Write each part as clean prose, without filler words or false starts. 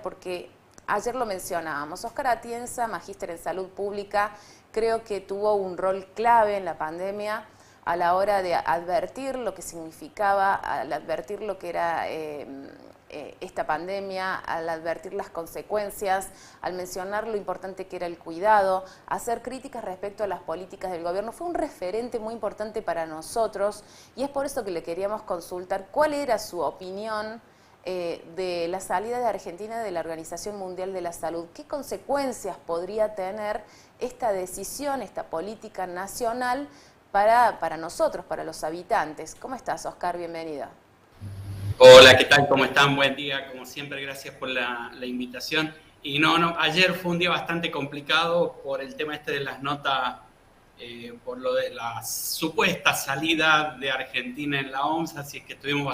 Oscar, porque ayer lo mencionábamos. Oscar Atienza, magíster en salud pública, creo que tuvo un rol clave en la pandemia a la hora de advertir lo que significaba, al advertir lo que era esta pandemia, al advertir las consecuencias, al mencionar lo importante que era el cuidado, hacer críticas respecto a las políticas del gobierno. Fue un referente muy importante para nosotros y es por eso que le queríamos consultar cuál era su opinión de la salida de Argentina de la Organización Mundial de la Salud. ¿Qué consecuencias podría tener esta decisión, esta política nacional para nosotros, para los habitantes? ¿Cómo estás, Oscar? Bienvenido. Hola, ¿qué tal? ¿Cómo están? Buen día, como siempre, gracias por la invitación. Y ayer fue un día bastante complicado por el tema de las notas, por lo de la supuesta salida de Argentina en la OMS, así es que estuvimos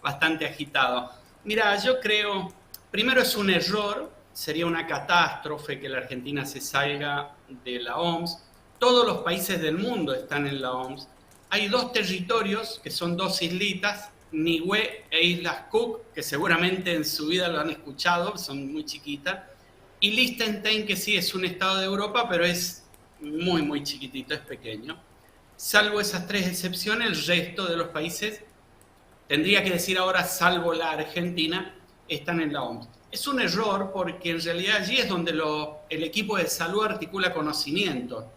bastante agitados. Mira, yo creo, primero es un error, sería una catástrofe que la Argentina se salga de la OMS. Todos los países del mundo están en la OMS. Hay dos territorios, que son dos islitas, Niue e Islas Cook, que seguramente en su vida lo han escuchado, son muy chiquitas, y Liechtenstein, que sí es un estado de Europa, pero es muy chiquitito, es pequeño. Salvo esas tres excepciones, el resto de los países, tendría que decir ahora, salvo la Argentina, están en la OMS. Es un error porque en realidad allí es donde el equipo de salud articula conocimiento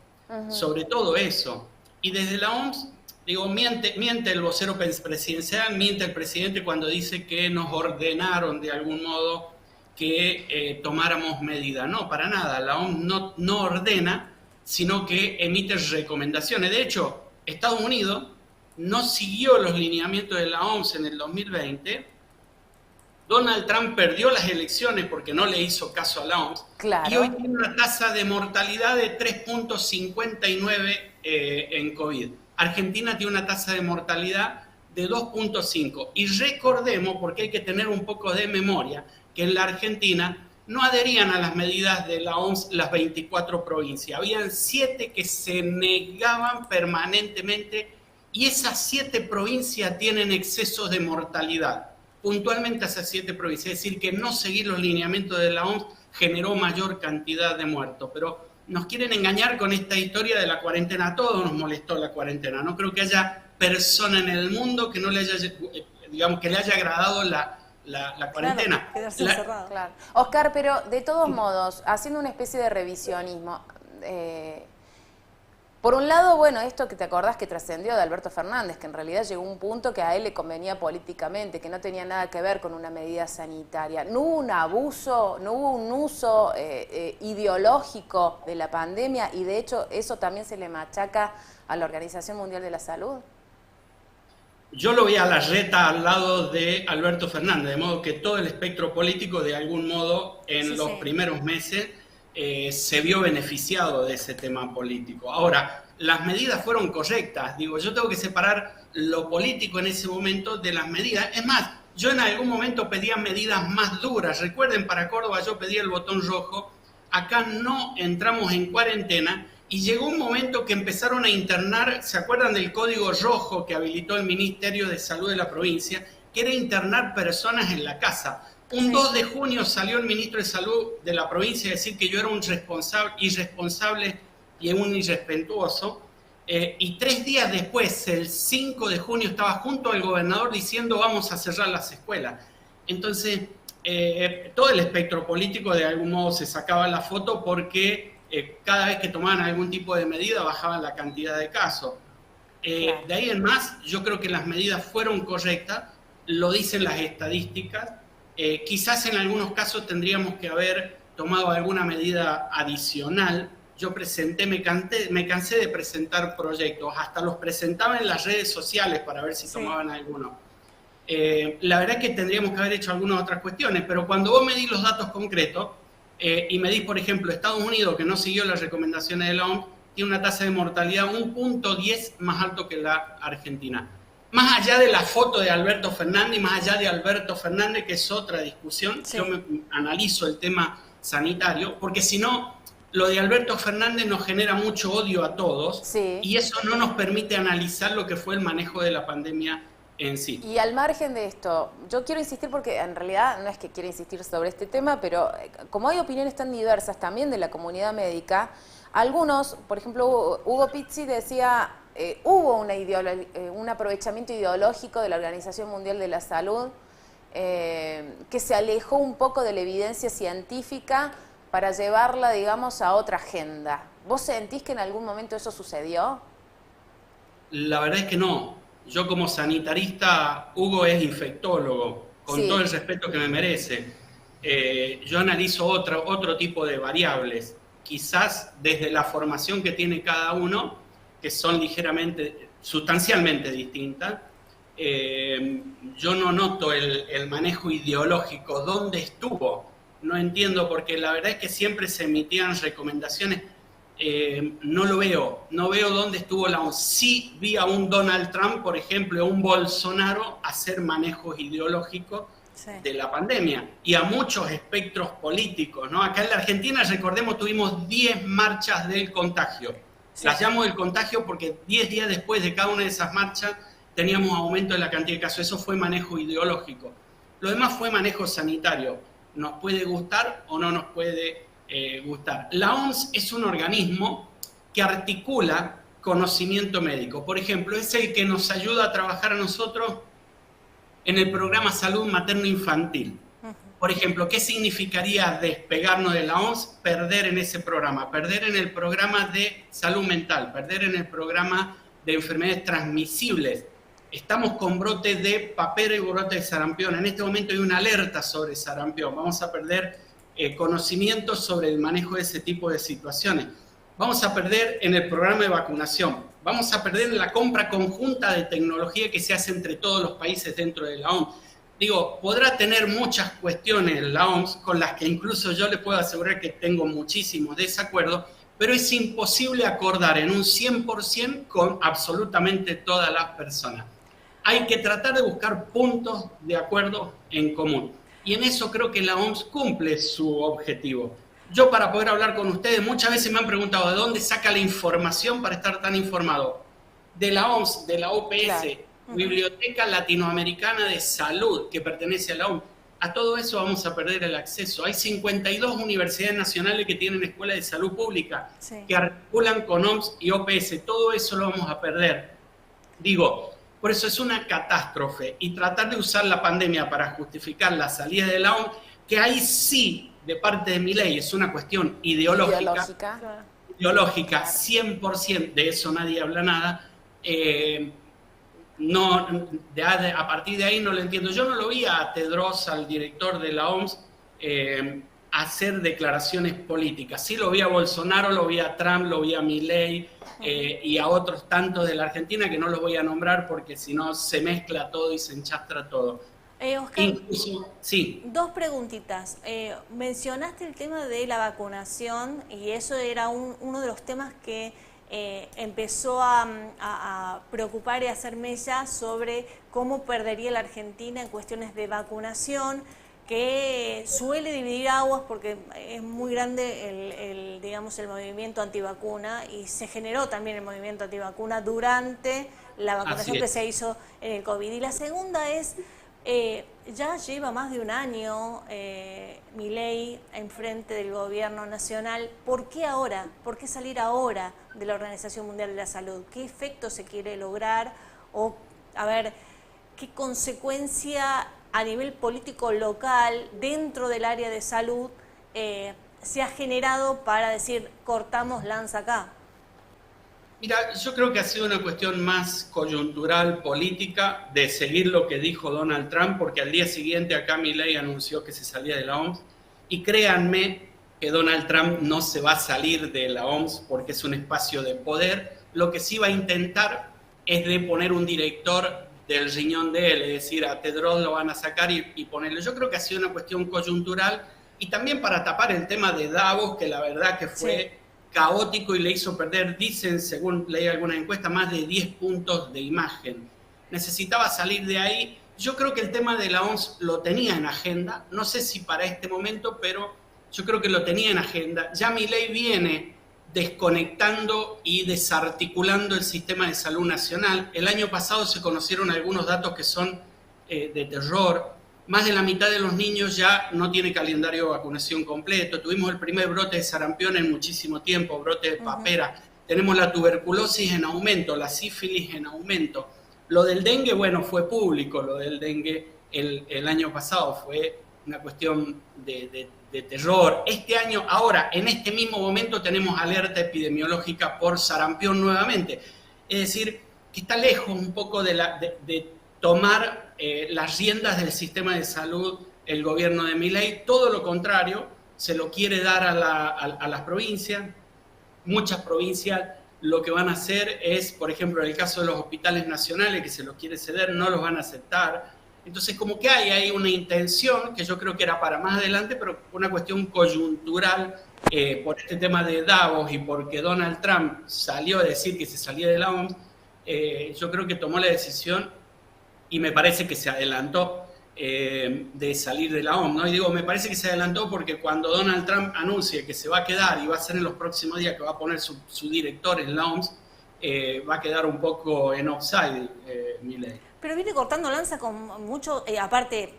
sobre todo eso. Y desde la OMS, digo, miente el vocero presidencial, miente el presidente cuando dice que nos ordenaron de algún modo que tomáramos medidas. No, para nada. La OMS no ordena, sino que emite recomendaciones. De hecho, Estados Unidos no siguió los lineamientos de la OMS en el 2020. Donald Trump perdió las elecciones porque no le hizo caso a la OMS. Claro. Y hoy tiene una tasa de mortalidad de 3.59 en COVID. Argentina tiene una tasa de mortalidad de 2.5. Y recordemos, porque hay que tener un poco de memoria, que en la Argentina no adherían a las medidas de la OMS las 24 provincias. Habían 7 que se negaban permanentemente y esas 7 provincias tienen excesos de mortalidad. Puntualmente a esas 7 provincias, es decir, que no seguir los lineamientos de la OMS generó mayor cantidad de muertos, pero nos quieren engañar con esta historia de la cuarentena. A todos nos molestó la cuarentena, no creo que haya persona en el mundo que no le haya, digamos, que le haya agradado la cuarentena. Claro, quedarse encerrado. Claro. Oscar, pero de todos modos, haciendo una especie de revisionismo, por un lado, bueno, esto que te acordás que trascendió de Alberto Fernández, que en realidad llegó a un punto que a él le convenía políticamente, que no tenía nada que ver con una medida sanitaria. No hubo un abuso, no hubo un uso ideológico de la pandemia y de hecho eso también se le machaca a la Organización Mundial de la Salud. Yo lo vi a la reta al lado de Alberto Fernández, de modo que todo el espectro político de algún modo en los primeros meses se vio beneficiado de ese tema político. Ahora, las medidas fueron correctas. Digo, yo tengo que separar lo político en ese momento de las medidas. Es más, yo en algún momento pedía medidas más duras. Recuerden, para Córdoba yo pedía el botón rojo. Acá no entramos en cuarentena y llegó un momento que empezaron a internar, ¿se acuerdan del código rojo que habilitó el Ministerio de Salud de la provincia? Que era internar personas en la casa. Un 2 de junio salió el ministro de Salud de la provincia a decir que yo era un irresponsable y un irrespetuoso. Y 3 días después, el 5 de junio, estaba junto al gobernador diciendo vamos a cerrar las escuelas. Entonces, todo el espectro político de algún modo se sacaba la foto porque cada vez que tomaban algún tipo de medida bajaban la cantidad de casos. De ahí en más, yo creo que las medidas fueron correctas, lo dicen las estadísticas. Quizás en algunos casos tendríamos que haber tomado alguna medida adicional. Yo me cansé de presentar proyectos, hasta los presentaba en las redes sociales para ver si tomaban alguno. La verdad es que tendríamos que haber hecho algunas otras cuestiones, pero cuando vos medís los datos concretos y medís, por ejemplo, Estados Unidos, que no siguió las recomendaciones de la OMS, tiene una tasa de mortalidad 1.10 más alto que la Argentina. Más allá de la foto de Alberto Fernández y más allá de Alberto Fernández, que es otra discusión, yo analizo el tema sanitario, porque si no, lo de Alberto Fernández nos genera mucho odio a todos y eso no nos permite analizar lo que fue el manejo de la pandemia en sí. Y al margen de esto, yo quiero insistir porque en realidad no es que quiera insistir sobre este tema, pero como hay opiniones tan diversas también de la comunidad médica, algunos, por ejemplo, Hugo Pizzi decía, hubo un aprovechamiento ideológico de la Organización Mundial de la Salud que se alejó un poco de la evidencia científica para llevarla, digamos, a otra agenda. ¿Vos sentís que en algún momento eso sucedió? La verdad es que no. Yo como sanitarista, Hugo es infectólogo, con todo Sí, el respeto que me merece. Yo analizo otro tipo de variables, quizás desde la formación que tiene cada uno, que son sustancialmente distintas. Yo no noto el manejo ideológico. ¿Dónde estuvo? No entiendo, porque la verdad es que siempre se emitían recomendaciones. No lo veo, no veo dónde estuvo la OMS. Sí vi a un Donald Trump, por ejemplo, a un Bolsonaro hacer manejos ideológicos de la pandemia y a muchos espectros políticos, ¿no? Acá en la Argentina, recordemos, tuvimos 10 marchas del contagio. Sí. Las llamo del contagio porque 10 días después de cada una de esas marchas teníamos aumento de la cantidad de casos. Eso fue manejo ideológico. Lo demás fue manejo sanitario. Nos puede gustar o no nos puede gustar. La OMS es un organismo que articula conocimiento médico. Por ejemplo, es el que nos ayuda a trabajar a nosotros en el programa Salud Materno-Infantil. Por ejemplo, ¿qué significaría despegarnos de la OMS? Perder en ese programa, perder en el programa de salud mental, perder en el programa de enfermedades transmisibles. Estamos con brotes de papera y brotes de sarampión. En este momento hay una alerta sobre sarampión. Vamos a perder conocimientos sobre el manejo de ese tipo de situaciones. Vamos a perder en el programa de vacunación. Vamos a perder en la compra conjunta de tecnología que se hace entre todos los países dentro de la OMS. Digo, podrá tener muchas cuestiones la OMS con las que incluso yo le puedo asegurar que tengo muchísimos desacuerdos, pero es imposible acordar en un 100% con absolutamente todas las personas. Hay que tratar de buscar puntos de acuerdo en común. Y en eso creo que la OMS cumple su objetivo. Yo, para poder hablar con ustedes, muchas veces me han preguntado ¿de dónde saca la información para estar tan informado? De la OMS, de la OPS, claro. Biblioteca Latinoamericana de Salud, que pertenece a la OMS. A todo eso vamos a perder el acceso. Hay 52 universidades nacionales que tienen escuelas de salud pública, sí, que articulan con OMS y OPS. Todo eso lo vamos a perder. Digo, por eso es una catástrofe. Y tratar de usar la pandemia para justificar la salida de la OMS, que ahí sí, de parte de Milei, es una cuestión ideológica, claro. 100%, de eso nadie habla nada. A partir de ahí no lo entiendo. Yo no lo vi a Tedros, al director de la OMS, hacer declaraciones políticas. Sí lo vi a Bolsonaro, lo vi a Trump, lo vi a Milei y a otros tantos de la Argentina que no los voy a nombrar porque si no se mezcla todo y se enchastra todo. Oscar, incluso, sí. Dos preguntitas. Mencionaste el tema de la vacunación y eso era uno de los temas que empezó a preocupar y a hacer mella sobre cómo perdería la Argentina en cuestiones de vacunación, que suele dividir aguas porque es muy grande digamos, el movimiento antivacuna y se generó también el movimiento antivacuna durante la vacunación que se hizo en el COVID. Y la segunda es, ya lleva más de un año Milei enfrente del gobierno nacional. ¿Por qué ahora? ¿Por qué salir ahora de la Organización Mundial de la Salud? ¿Qué efecto se quiere lograr? O, a ver, ¿qué consecuencia a nivel político local, dentro del área de salud, se ha generado para decir, cortamos lanza acá? Mira, yo creo que ha sido una cuestión más coyuntural, política, de seguir lo que dijo Donald Trump, porque al día siguiente acá Milei anunció que se salía de la OMS, y créanme que Donald Trump no se va a salir de la OMS porque es un espacio de poder. Lo que sí va a intentar es de poner un director del riñón de él, es decir, a Tedros lo van a sacar y ponerlo. Yo creo que ha sido una cuestión coyuntural y también para tapar el tema de Davos, que la verdad que fue caótico y le hizo perder, dicen, según leí algunas encuestas, más de 10 puntos de imagen. Necesitaba salir de ahí. Yo creo que el tema de la OMS lo tenía en agenda, no sé si para este momento, pero yo creo que lo tenía en agenda. Ya Milei viene desconectando y desarticulando el sistema de salud nacional. El año pasado se conocieron algunos datos que son de terror. Más de la mitad de los niños ya no tiene calendario de vacunación completo. Tuvimos el primer brote de sarampión en muchísimo tiempo, brote de papera. Tenemos la tuberculosis en aumento, la sífilis en aumento. Lo del dengue, bueno, fue público, lo del dengue el año pasado fue una cuestión de terror. Este año, ahora, en este mismo momento, tenemos alerta epidemiológica por sarampión nuevamente. Es decir, que está lejos un poco de tomar las riendas del sistema de salud el gobierno de Milei. Todo lo contrario, se lo quiere dar a las provincias. Muchas provincias lo que van a hacer es, por ejemplo, en el caso de los hospitales nacionales, que se los quiere ceder, no los van a aceptar. Entonces, como que hay ahí una intención, que yo creo que era para más adelante, pero una cuestión coyuntural por este tema de Davos y porque Donald Trump salió a decir que se salía de la OMS, yo creo que tomó la decisión y me parece que se adelantó de salir de la OMS, ¿no? Y digo, me parece que se adelantó porque cuando Donald Trump anuncie que se va a quedar y va a ser en los próximos días que va a poner su director en la OMS, va a quedar un poco en offside Milei. Pero viene cortando lanza con mucho, aparte,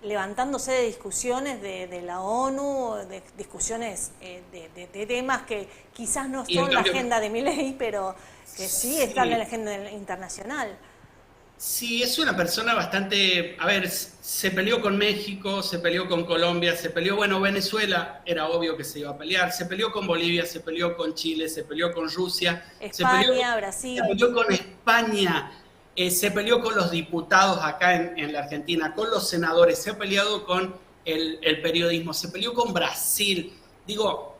levantándose de discusiones de la ONU, de discusiones de temas que quizás no son la agenda de Milei, pero que sí están en la agenda internacional. Sí, es una persona bastante, a ver, se peleó con México, se peleó con Colombia, se peleó, bueno, Venezuela, era obvio que se iba a pelear, se peleó con Bolivia, se peleó con Chile, se peleó con Rusia, España, Brasil. Se peleó con España, se peleó con los diputados acá en la Argentina, con los senadores, se ha peleado con el periodismo, se peleó con Brasil, digo,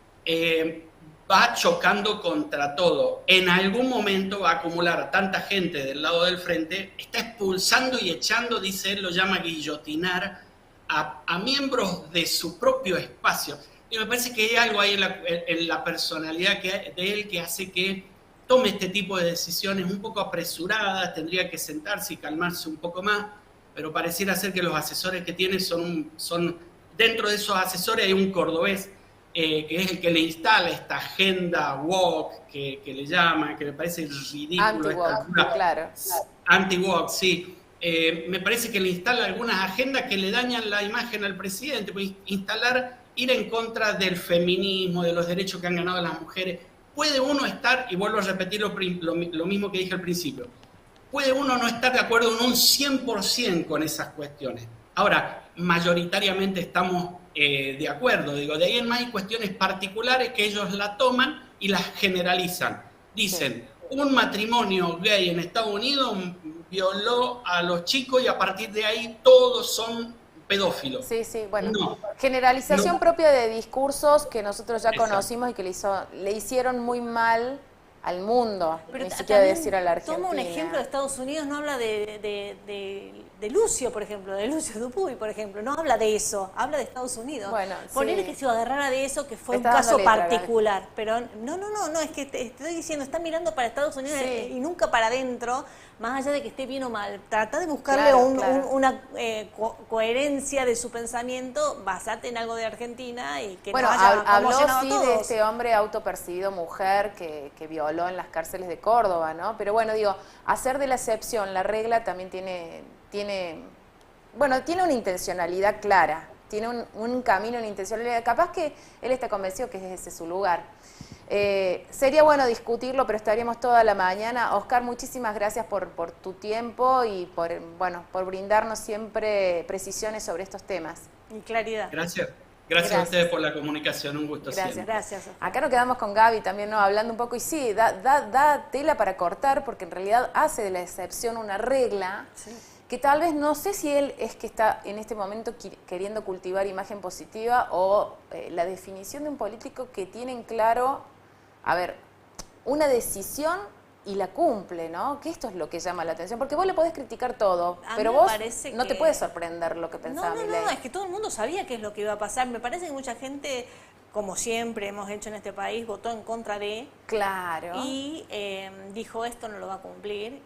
va chocando contra todo. En algún momento va a acumular tanta gente del lado del frente, está expulsando y echando, dice él, lo llama guillotinar, a miembros de su propio espacio. Y me parece que hay algo ahí en la personalidad de él que hace que tome este tipo de decisiones un poco apresuradas, tendría que sentarse y calmarse un poco más, pero pareciera ser que los asesores que tiene son dentro de esos asesores hay un cordobés, que es el que le instala esta agenda woke que le llama, que me parece ridículo. Anti-woke, claro. Anti-woke, sí. Me parece que le instala algunas agendas que le dañan la imagen al presidente. Pues ir en contra del feminismo, de los derechos que han ganado las mujeres. Puede uno estar, y vuelvo a repetir lo mismo que dije al principio, puede uno no estar de acuerdo en un 100% con esas cuestiones. Ahora, mayoritariamente estamos de acuerdo, digo, de ahí en más hay cuestiones particulares que ellos la toman y las generalizan. Dicen, un matrimonio gay en Estados Unidos violó a los chicos y a partir de ahí todos son pedófilos. Sí, sí, bueno, generalización propia de discursos que nosotros ya conocimos y que le hicieron muy mal al mundo, pero ni siquiera decir a la Argentina. Toma un ejemplo de Estados Unidos, no habla de Lucio, por ejemplo, de Lucio Dupuy, por ejemplo, no habla de eso, habla de Estados Unidos. Bueno, ponerle que se agarrara de eso, que fue un caso particular, pero no, es que te estoy diciendo, está mirando para Estados Unidos y nunca para adentro, más allá de que esté bien o mal. Trata de buscarle una coherencia de su pensamiento, basate en algo de Argentina y que no haya habló sí de este hombre autopercibido mujer que violó en las cárceles de Córdoba, ¿no? Pero bueno, digo, hacer de la excepción la regla también tiene una intencionalidad clara, tiene un camino, una intencionalidad. Capaz que él está convencido que ese es su lugar. Sería bueno discutirlo, pero estaríamos toda la mañana. Oscar, muchísimas gracias por tu tiempo y por brindarnos siempre precisiones sobre estos temas. Y claridad. Gracias a ustedes por la comunicación, un gusto siempre. Gracias. Acá nos quedamos con Gaby también, ¿no? Hablando un poco, y sí, da tela para cortar, porque en realidad hace de la excepción una regla, que tal vez, no sé si él es que está en este momento queriendo cultivar imagen positiva o la definición de un político que tiene en claro, a ver, una decisión y la cumple, ¿no? Que esto es lo que llama la atención, porque vos le podés criticar todo, pero vos no te puede sorprender lo que pensaba Milei. No, es que todo el mundo sabía qué es lo que iba a pasar. Me parece que mucha gente, como siempre hemos hecho en este país, votó en contra de... Claro. Y dijo, esto no lo va a cumplir.